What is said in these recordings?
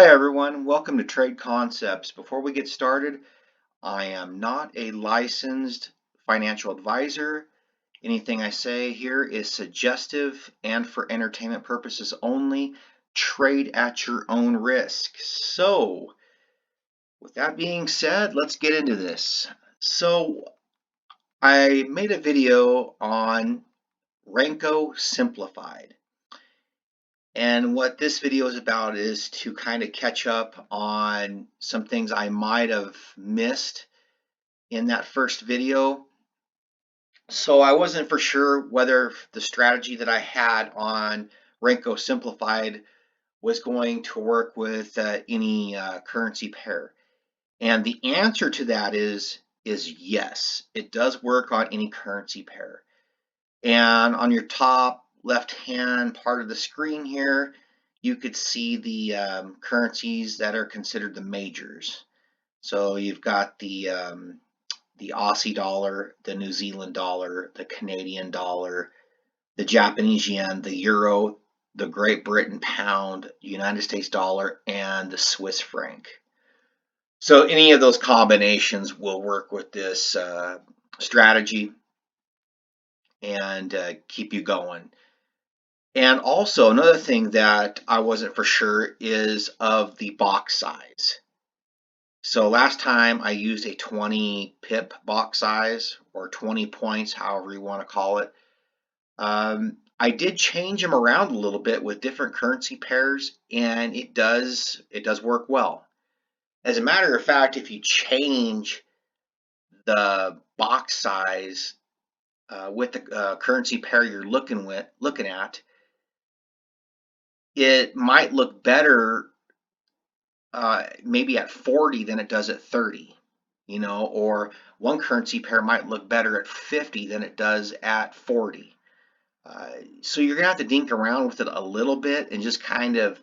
Hi everyone, welcome to Trade Concepts. Before we get started, I am not a licensed financial advisor. Anything I say here is suggestive and for entertainment purposes only. Trade at your own risk. So, with that being said, let's get into this. So, I made a video on Renko Simplified. And what this video is about is to kind of catch up on some things I might have missed in that first video. So I wasn't for sure whether the strategy that I had on Renko Simplified was going to work with any currency pair. And the answer to that is yes, it does work on any currency pair. And on your top left-hand part of the screen here, you could see the currencies that are considered the majors. So you've got the Aussie dollar, the New Zealand dollar, the Canadian dollar, the Japanese yen, the euro, the Great Britain pound, United States dollar, and the Swiss franc. So any of those combinations will work with this strategy and keep you going. And also another thing that I wasn't for sure is of the box size. So last time I used a 20 pip box size or 20 points, however you want to call it. I did change them around a little bit with different currency pairs, and it does work well. As a matter of fact, if you change the box size with the currency pair you're looking at, it might look better maybe at 40 than it does at 30, or one currency pair might look better at 50 than it does at 40. So you're gonna have to dink around with it a little bit and just kind of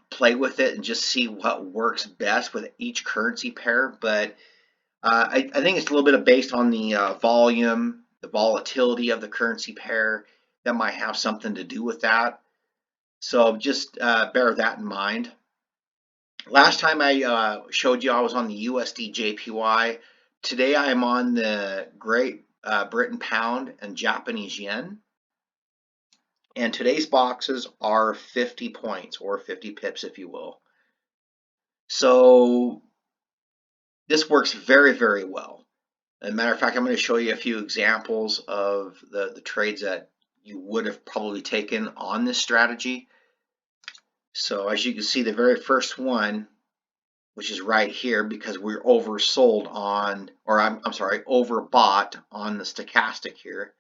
play with it and just see what works best with each currency pair. But I think it's a little bit of based on the volume, the volatility of the currency pair that might have something to do with that. So just bear that in mind. Last time I showed you I was on the USD JPY. Today I am on the Great Britain pound and Japanese yen. And today's boxes are 50 points or 50 pips, if you will. So this works very, very well. As a matter of fact, I'm going to show you a few examples of the trades that you would have probably taken on this strategy. So as you can see, the very first one, which is right here because we're oversold on, or I'm sorry, overbought on the stochastic here.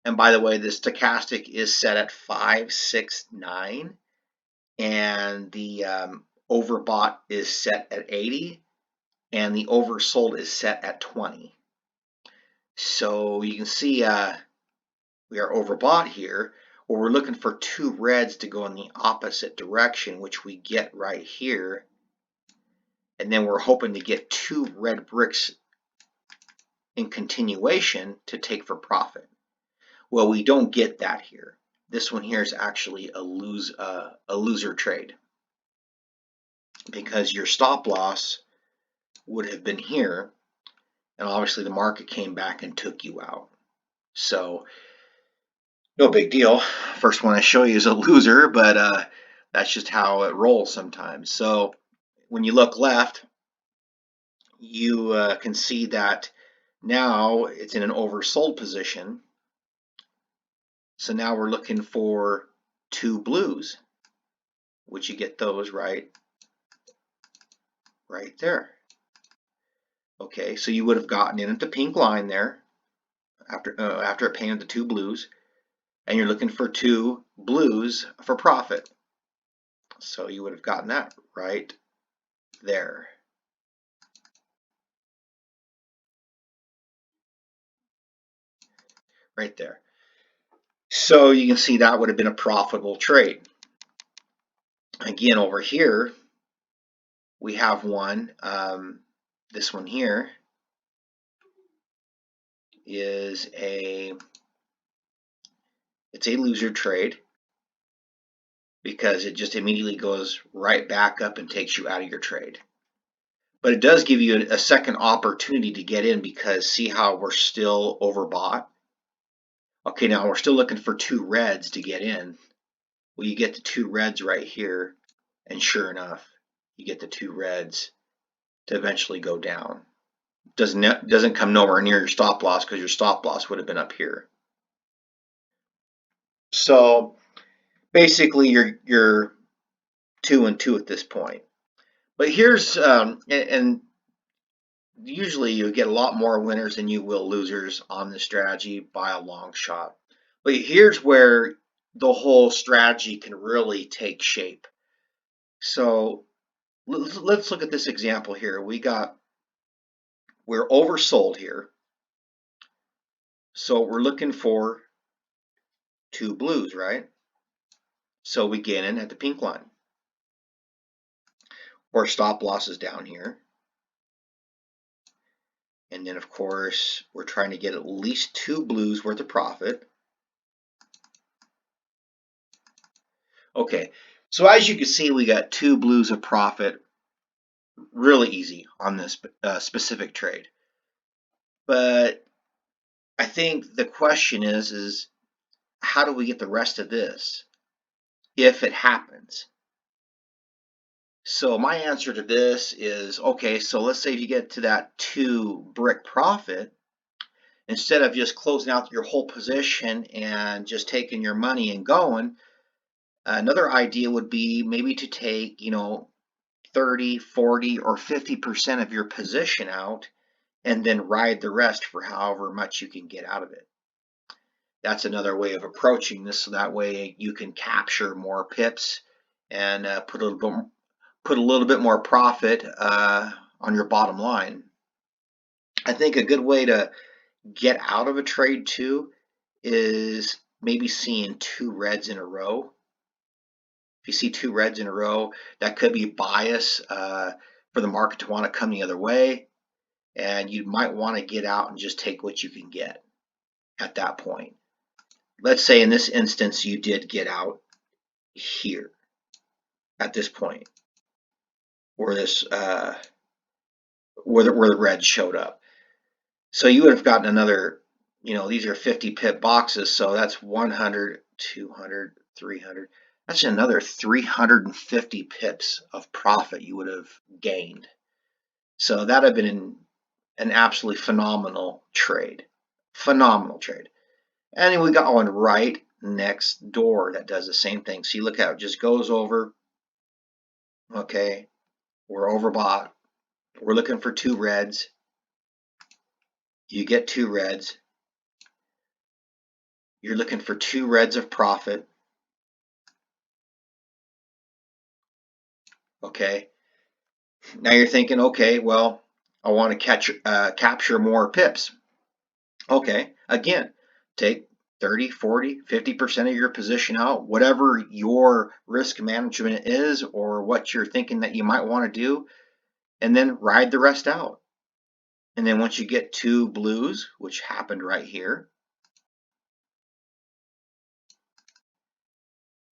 And by the way, the stochastic is set at 569, and the overbought is set at 80, and the oversold is set at 20. So you can see we are overbought here. Well, we're looking for two reds to go in the opposite direction, which we get right here. And then we're hoping to get two red bricks in continuation to take for profit. Well, we don't get that here. This one here is actually a loser trade because your stop loss would have been here, and obviously the market came back and took you out. So no big deal. First one I show you is a loser, but that's just how it rolls sometimes. So when you look left, you can see that now it's in an oversold position. So now we're looking for two blues, which you get those right there. Okay, so you would have gotten in at the pink line there after it painted the two blues, and you're looking for two blues for profit. So you would have gotten that right there. Right there. So you can see that would have been a profitable trade. Again, over here, we have one. This one here is it's a loser trade. because it just immediately goes right back up and takes you out of your trade. But it does give you a second opportunity to get in, because see how we're still overbought? Okay, now we're still looking for two reds to get in. Well, you get the two reds right here, and sure enough, you get the two reds to eventually go down. Doesn't come nowhere near your stop loss, because your stop loss would have been up here. So basically, you're 2 and 2 at this point. But here's and usually you get a lot more winners than you will losers on this strategy by a long shot. But here's where the whole strategy can really take shape. So let's look at this example here. We're oversold here. So we're looking for two blues, right? So we get in at the pink line. Or stop loss is down here. And then of course, we're trying to get at least two blues worth of profit. Okay, so as you can see, we got two blues of profit really easy on this specific trade. But I think the question is how do we get the rest of this if it happens? So my answer to this is, okay, so let's say if you get to that 2 brick profit, instead of just closing out your whole position and just taking your money and going, another idea would be maybe to take, 30, 40, or 50% of your position out and then ride the rest for however much you can get out of it. That's another way of approaching this, so that way you can capture more pips and put a little bit more profit on your bottom line. I think a good way to get out of a trade too is maybe seeing two reds in a row. If you see two reds in a row, that could be bias for the market to want to come the other way, and you might want to get out and just take what you can get at that point. Let's say in this instance you did get out here at this point where this where the red showed up. So you would have gotten another, these are 50 pip boxes, so that's 100, 200, 300. That's another 350 pips of profit you would have gained. So that would have been an absolutely phenomenal trade. Phenomenal trade. And then we got one right next door that does the same thing. See, look how it just goes over. Okay, we're overbought. We're looking for two reds. You get two reds. You're looking for two reds of profit. Okay, now you're thinking, okay, well, I want to capture more pips. Okay, again, take 30, 40, 50% of your position out, whatever your risk management is or what you're thinking that you might want to do, and then ride the rest out. And then once you get two blues, which happened right here,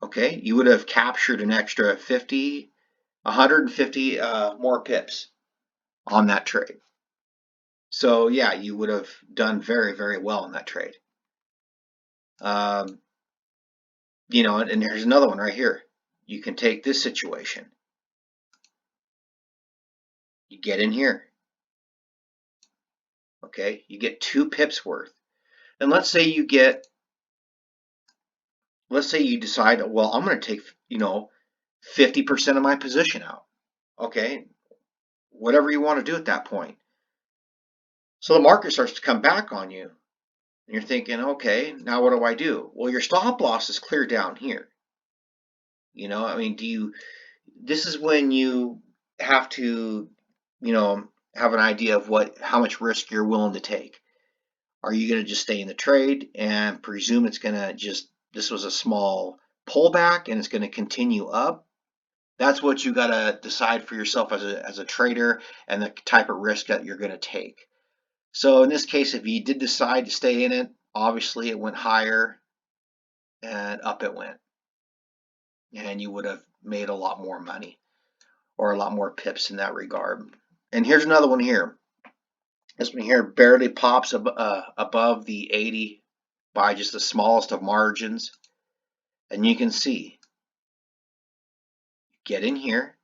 okay, you would have captured an extra 50, 150 more pips on that trade. So yeah, you would have done very, very well in that trade. And here's another one right here. You can take this situation. You get in here. Okay, you get 2 pips worth. And let's say you decide, well, I'm going to take, 50% of my position out. Okay, whatever you want to do at that point. So the market starts to come back on you. And you're thinking, okay, now what do I do? Well, your stop loss is clear down here. This is when you have to, have an idea of how much risk you're willing to take. Are you going to just stay in the trade and presume it's going to this was a small pullback and it's going to continue up? That's what you got to decide for yourself as a trader, and the type of risk that you're going to take. So in this case, if you did decide to stay in it, obviously it went higher and up it went. and you would have made a lot more money or a lot more pips in that regard. And here's another one here. This one here barely pops above the 80 by just the smallest of margins. And you can see, get in here,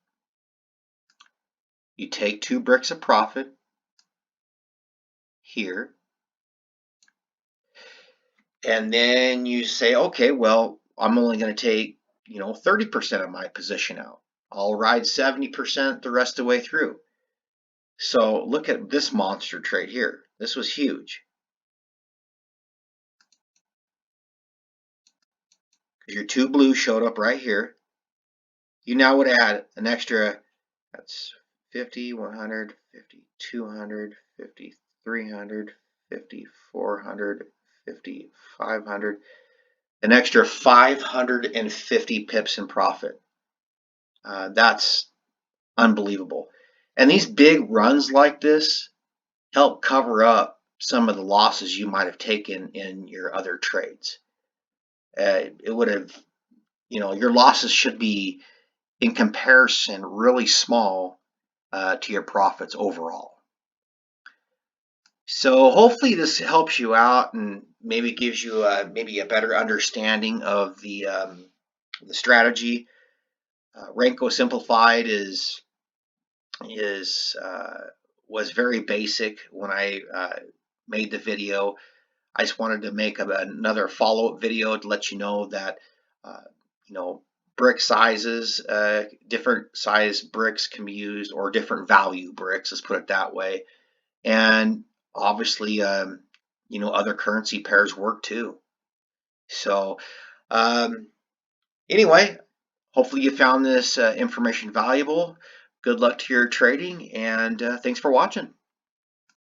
you take 2 bricks of profit here, and then you say, okay, well, I'm only going to take 30% of my position out. I'll ride 70% the rest of the way through. So look at this monster trade here. This was huge. Because your 2 blue showed up right here. You now would add an extra, that's 50, 100, 50, 200, 50, 300, 50, 400, 50, 500, an extra 550 pips in profit. That's unbelievable. And these big runs like this help cover up some of the losses you might have taken in your other trades. It would have, your losses should be in comparison really small to your profits overall. So hopefully this helps you out and maybe gives you maybe a better understanding of the strategy. Renko Simplified is was very basic when I made the video. I just wanted to make another follow-up video to let you know that uh, brick sizes, different size bricks can be used, or different value bricks, let's put it that way. And obviously, other currency pairs work too. So um, anyway, hopefully you found this information valuable. Good luck to your trading, and thanks for watching.